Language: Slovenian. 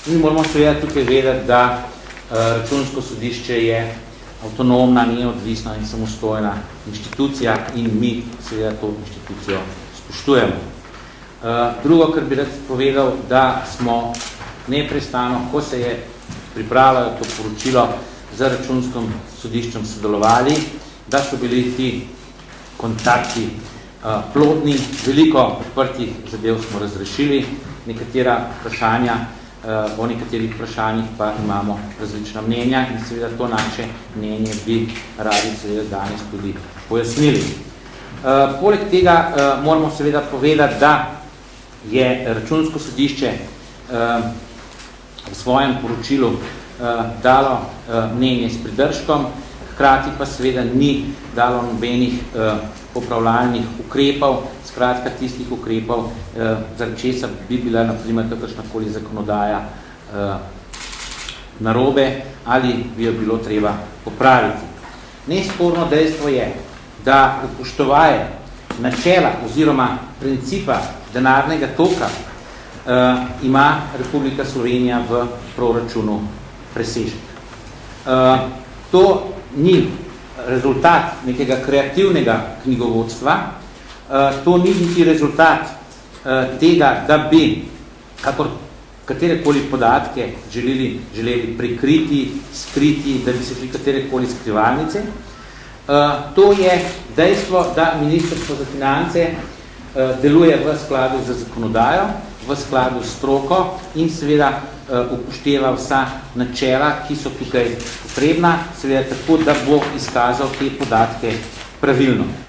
Mi moramo seveda tukaj vedeti, da Računsko sodišče je avtonomna, neodvisna in samostojna inštitucija in mi seveda to inštitucijo spoštujemo. Drugo, kar bi rad povedal, da smo neprestano, ko se je pripravljalo to poročilo za Računskim sodiščem sodelovali, da so bili ti kontakti plodni, veliko odprtih zadev smo razrešili, nekatera vprašanja, o nekaterih vprašanjih pa imamo različna mnenja in seveda to naše mnenje bi radi seveda danes tudi pojasnili. Poleg tega moramo seveda povedati, da je Računsko sodišče v svojem poročilu dalo mnenje s pridržkom, hkrati pa seveda ni dalo nobenih popravljalnih ukrepov, skratka tistih ukrepov, zaradi česa bi bila na primer kakršnakoli zakonodaja narobe ali bi jo bilo treba popraviti. Nesporno dejstvo je, da upoštovaje načela oziroma principa denarnega toka ima Republika Slovenija v proračunu presežek. To ni rezultat nekega kreativnega knjigovodstva, to ni niti rezultat tega, da bi katerekoli podatke želeli prikriti, skriti, da bi se šli katerekoli skrivalnice. To je dejstvo, da Ministrstvo za finance deluje v skladu z zakonodajo, v skladu s stroko in seveda upošteva vsa načela, ki so tukaj potrebna, seveda tako, da bo izkazal te podatke pravilno.